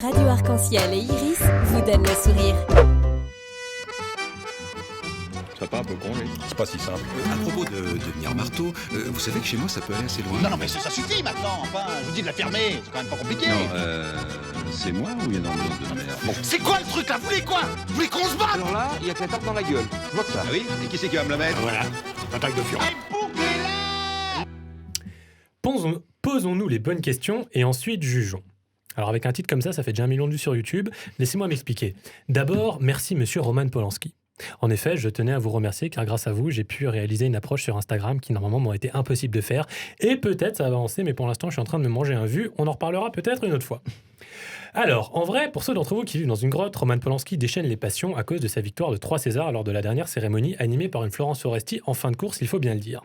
Radio Arc-en-Ciel et Iris vous donnent le sourire. Ça pas un peu con, lui. C'est pas si simple. À propos de devenir marteau, vous savez que chez moi ça peut aller assez loin. Non, mais ça suffit maintenant. Enfin, je vous dis de la fermer. C'est quand même pas compliqué. Non, c'est moi ou il y a une ambiance de merde? Bon, c'est quoi le truc là? Vous voulez quoi? Vous voulez qu'on se batte? Alors là, il y a que la tape dans la gueule. Je vois que ça. Ah oui? Et qui c'est qui va me le mettre? Voilà, attaque de furie. Posons-nous les bonnes questions et ensuite jugeons. Alors avec un titre comme ça fait déjà 1 million de vues sur YouTube. Laissez-moi m'expliquer. D'abord, merci monsieur Roman Polanski. En effet, je tenais à vous remercier car grâce à vous, j'ai pu réaliser une approche sur Instagram qui normalement m'aurait été impossible de faire. Et peut-être ça va avancer, mais pour l'instant, je suis en train de me manger un vu. On en reparlera peut-être une autre fois. Alors, en vrai, pour ceux d'entre vous qui vivent dans une grotte, Roman Polanski déchaîne les passions à cause de sa victoire de 3 Césars lors de la dernière cérémonie animée par une Florence Foresti en fin de course, il faut bien le dire.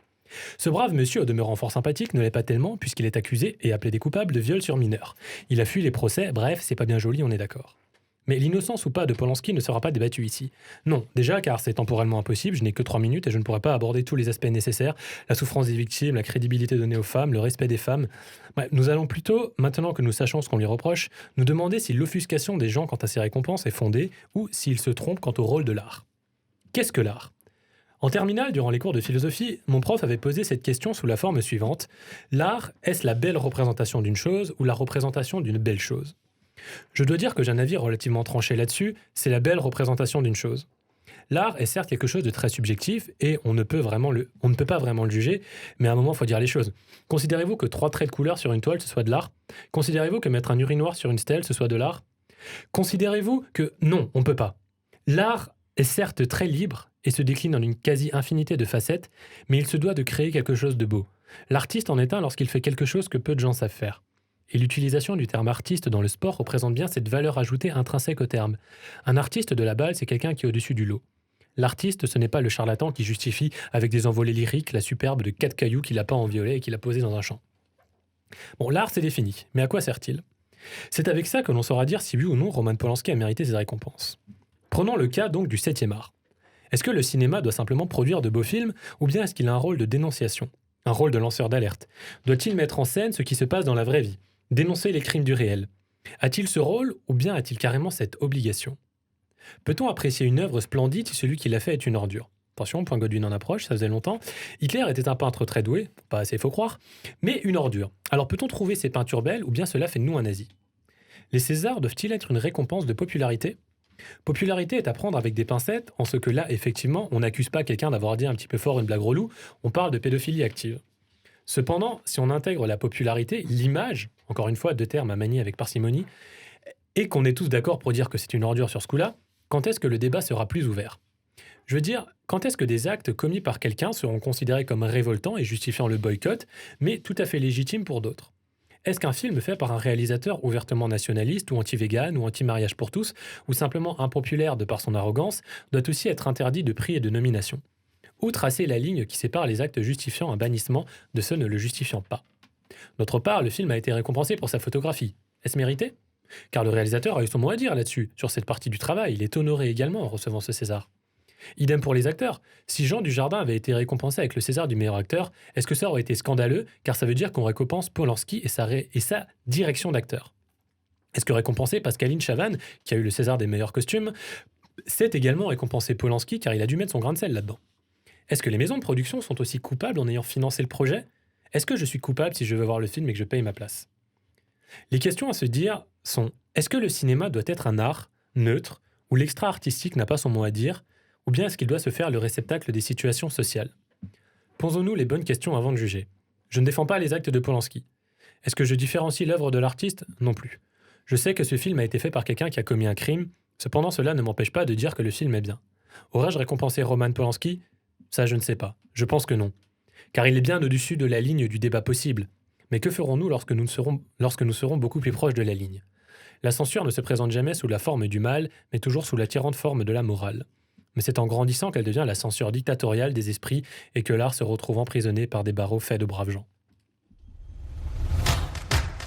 Ce brave monsieur, au demeurant fort sympathique, ne l'est pas tellement puisqu'il est accusé et appelé des coupables de viol sur mineur. Il a fui les procès, bref, c'est pas bien joli, on est d'accord. Mais l'innocence ou pas de Polanski ne sera pas débattue ici. Non, déjà car c'est temporellement impossible, je n'ai que 3 minutes et je ne pourrai pas aborder tous les aspects nécessaires, la souffrance des victimes, la crédibilité donnée aux femmes, le respect des femmes. Bref, nous allons plutôt, maintenant que nous sachons ce qu'on lui reproche, nous demander si l'offuscation des gens quant à ces récompenses est fondée ou s'ils se trompent quant au rôle de l'art. Qu'est-ce que l'art ? En terminale, durant les cours de philosophie, mon prof avait posé cette question sous la forme suivante. L'art, est-ce la belle représentation d'une chose ou la représentation d'une belle chose ? Je dois dire que j'ai un avis relativement tranché là-dessus, c'est la belle représentation d'une chose. L'art est certes quelque chose de très subjectif et on ne peut pas vraiment le juger, mais à un moment, il faut dire les choses. Considérez-vous que 3 traits de couleur sur une toile, ce soit de l'art ? Considérez-vous que mettre un urinoir sur une stèle, ce soit de l'art ? Considérez-vous que non, on ne peut pas. L'art est certes très libre et se décline en une quasi-infinité de facettes, mais il se doit de créer quelque chose de beau. L'artiste en est un lorsqu'il fait quelque chose que peu de gens savent faire. Et l'utilisation du terme artiste dans le sport représente bien cette valeur ajoutée intrinsèque au terme. Un artiste de la balle, c'est quelqu'un qui est au-dessus du lot. L'artiste, ce n'est pas le charlatan qui justifie avec des envolées lyriques la superbe de 4 cailloux qu'il a peint en violet et qu'il a posé dans un champ. Bon, l'art c'est défini, mais à quoi sert-il ? C'est avec ça que l'on saura dire si oui ou non Roman Polanski a mérité ses récompenses. Prenons le cas donc du 7e art. Est-ce que le cinéma doit simplement produire de beaux films ou bien est-ce qu'il a un rôle de dénonciation ? Un rôle de lanceur d'alerte ? Doit-il mettre en scène ce qui se passe dans la vraie vie ? Dénoncer les crimes du réel ? A-t-il ce rôle ou bien a-t-il carrément cette obligation ? Peut-on apprécier une œuvre splendide si celui qui l'a fait est une ordure ? Attention, point Godwin en approche, ça faisait longtemps. Hitler était un peintre très doué, pas assez faut croire, mais une ordure. Alors peut-on trouver ses peintures belles ou bien cela fait de nous un nazi ? Les Césars doivent-ils être une récompense de popularité ? Popularité est à prendre avec des pincettes, en ce que là, effectivement, on n'accuse pas quelqu'un d'avoir dit un petit peu fort une blague relou, on parle de pédophilie active. Cependant, si on intègre la popularité, l'image, encore une fois, 2 termes à manier avec parcimonie, et qu'on est tous d'accord pour dire que c'est une ordure sur ce coup-là, quand est-ce que le débat sera plus ouvert ? Je veux dire, quand est-ce que des actes commis par quelqu'un seront considérés comme révoltants et justifiant le boycott, mais tout à fait légitimes pour d'autres ? Est-ce qu'un film fait par un réalisateur ouvertement nationaliste ou anti-vegan ou anti-mariage pour tous, ou simplement impopulaire de par son arrogance, doit aussi être interdit de prix et de nomination ? Où tracer la ligne qui sépare les actes justifiant un bannissement de ceux ne le justifiant pas ? D'autre part, le film a été récompensé pour sa photographie. Est-ce mérité ? Car le réalisateur a eu son mot à dire là-dessus, sur cette partie du travail. Il est honoré également en recevant ce César. Idem pour les acteurs. Si Jean Dujardin avait été récompensé avec le César du meilleur acteur, est-ce que ça aurait été scandaleux, car ça veut dire qu'on récompense Polanski et sa direction d'acteur ? Est-ce que récompenser Pascaline Chavannes, qui a eu le César des meilleurs costumes, c'est également récompenser Polanski, car il a dû mettre son grain de sel là-dedans ? Est-ce que les maisons de production sont aussi coupables en ayant financé le projet ? Est-ce que je suis coupable si je veux voir le film et que je paye ma place ? Les questions à se dire sont : est-ce que le cinéma doit être un art neutre, où l'extra-artistique n'a pas son mot à dire ? Ou bien est-ce qu'il doit se faire le réceptacle des situations sociales ? Posons-nous les bonnes questions avant de juger. Je ne défends pas les actes de Polanski. Est-ce que je différencie l'œuvre de l'artiste ? Non plus. Je sais que ce film a été fait par quelqu'un qui a commis un crime, cependant cela ne m'empêche pas de dire que le film est bien. Aurais-je récompensé Roman Polanski ? Ça, je ne sais pas. Je pense que non. Car il est bien au-dessus de la ligne du débat possible. Mais que ferons-nous lorsque nous serons beaucoup plus proches de la ligne ? La censure ne se présente jamais sous la forme du mal, mais toujours sous la tirante forme de la morale. Mais c'est en grandissant qu'elle devient la censure dictatoriale des esprits et que l'art se retrouve emprisonné par des barreaux faits de braves gens.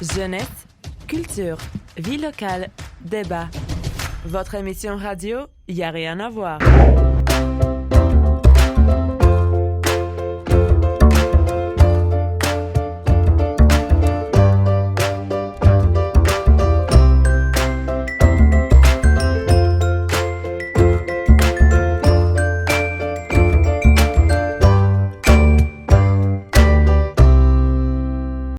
Jeunesse, culture, vie locale, débat. Votre émission radio, y a rien à voir.